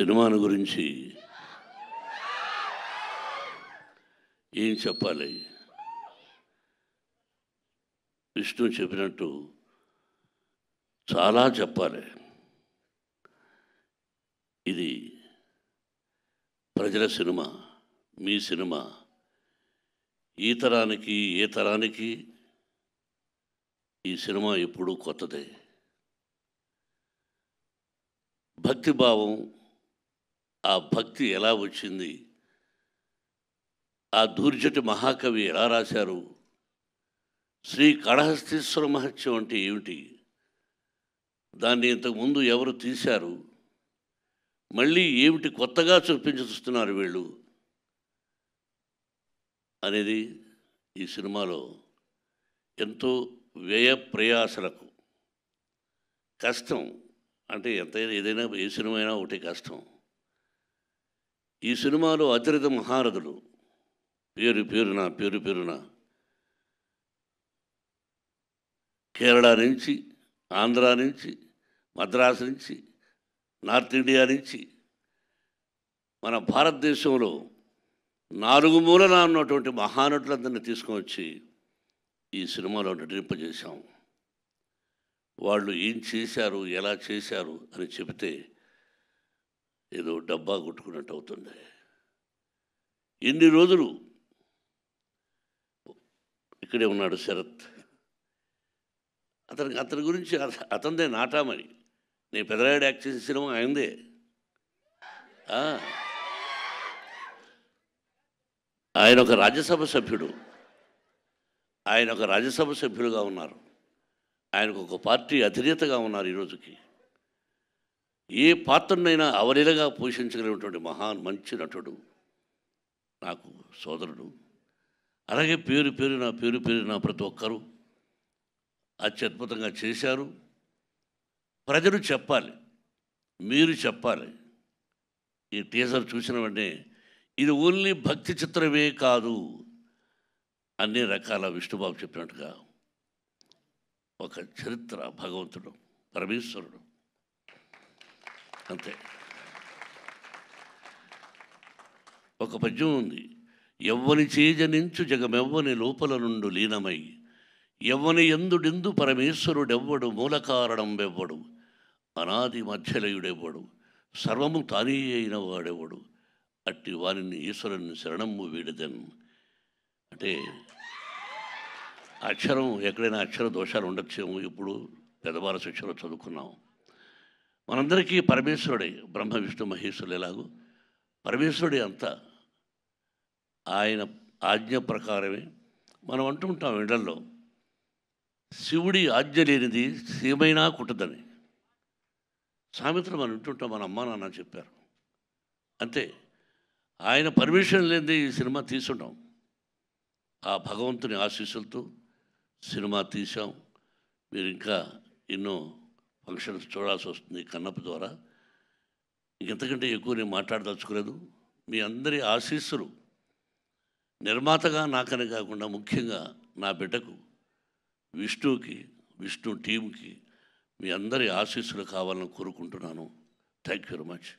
సినిమాను గురించి ఏం చెప్పాలి? విష్ణు చెప్పినట్టు చాలా చెప్పాలి. ఇది ప్రజల సినిమా, మీ సినిమా. ఈ తరానికి ఏ తరానికి ఈ సినిమా ఎప్పుడూ కొత్తదే. భక్తిభావం, ఆ భక్తి ఎలా వచ్చింది, ఆ దూర్జటి మహాకవి ఎలా రాశారు, శ్రీ కాళహస్తీశ్వర మహత్యం అంటే ఏమిటి, దాన్ని ఇంతకుముందు ఎవరు తీశారు, మళ్ళీ ఏమిటి కొత్తగా చూస్తున్నారు వీళ్ళు అనేది ఈ సినిమాలో ఎంతో వ్యయ ప్రయాసలకు కష్టం. అంటే ఎంతైనా ఏదైనా ఏ సినిమా అయినా ఒకటి కష్టం. ఈ సినిమాలో అతిరథ మహారథులు పేరు పేరున కేరళ నుంచి, ఆంధ్ర నుంచి, మద్రాసు నుంచి, నార్త్ ఇండియా నుంచి, మన భారతదేశంలో 4 మూలన ఉన్నటువంటి మహానటులందరినీ తీసుకువచ్చి ఈ సినిమాలో నటింపజేశాం. వాళ్ళు ఏం చేశారు, ఎలా చేశారు అని చెబితే ఏదో డబ్బా కొట్టుకున్నట్టు అవుతుంది. ఎన్ని రోజులు ఇక్కడే ఉన్నాడు శరత్. అతని గురించి అతనిదే నాటామని. నేను పెదరాయుడు యాక్ట్ చేసిన సినిమా అయిందే. ఆయన ఒక రాజ్యసభ సభ్యుడుగా ఉన్నారు. ఆయనకు ఒక పార్టీ అధినేతగా ఉన్నారు. ఈరోజుకి ఏ పాత్రనైనా అవలీలగా పోషించగలిగినటువంటి మంచి నటుడు, నాకు సోదరుడు. అలాగే పేరు పేరున ప్రతి ఒక్కరూ అత్యద్భుతంగా చేశారు. ప్రజలు చెప్పాలి, మీరు చెప్పాలి. ఈ టీజర్ చూసిన వెంటనే ఇది ఓన్లీ భక్తి చిత్రమే కాదు, అన్ని రకాల విష్ణుబాబు చెప్పినట్టుగా ఒక చరిత్ర, భగవంతుడు, పరమేశ్వరుడు, అంతే. ఒక పద్యం ఉంది, ఎవ్వని చేజనించు జగమెవ్వని లోపల నుండు లీనమై, ఎవ్వని ఎందుడెందు పరమేశ్వరుడెవ్వడు, మూల కారణం వెవ్వడు, అనాది మధ్యలయుడెవ్వడు, సర్వము తానే అయిన వాడెవ్వడు, అట్టి వారిని ఈశ్వరుని శరణము వీడదన్. అంటే అక్షరం ఎక్కడైనా అక్షర దోషాలు ఉండొచ్చేమో. ఇప్పుడు పెద్దవాళ్ళ శిక్షలో చదువుకున్నాం. మనందరికీ పరమేశ్వరుడే, బ్రహ్మ విష్ణు మహేశ్వరులు ఎలాగో పరమేశ్వరుడే అంతా. ఆయన ఆజ్ఞ ప్రకారమే మనం అంటుంటాం ఇళ్లలో, శివుడి ఆజ్ఞ లేనిది సీమైనా కుట్టదని సామెతలు మనం వింటుంటాం. మన అమ్మా నాన్న చెప్పారు అంతే. ఆయన పర్మిషన్ లేనిది ఈ సినిమా తీసుంటాం. ఆ భగవంతుని ఆశీస్సులతో సినిమా తీసాం. మీరు ఇంకా ఎన్నో ఫంక్షన్స్ చూడాల్సి వస్తుంది కన్నప్ప ద్వారా. ఇంకెంతకంటే ఎక్కువ నేను మాట్లాడదలుచుకోలేదు. మీ అందరి ఆశీస్సులు నిర్మాతగా నాకనే కాకుండా ముఖ్యంగా నా బిడ్డకు విష్ణుకి, విష్ణు టీంకి మీ అందరి ఆశీస్సులు కావాలని కోరుకుంటున్నాను. Thank you very much.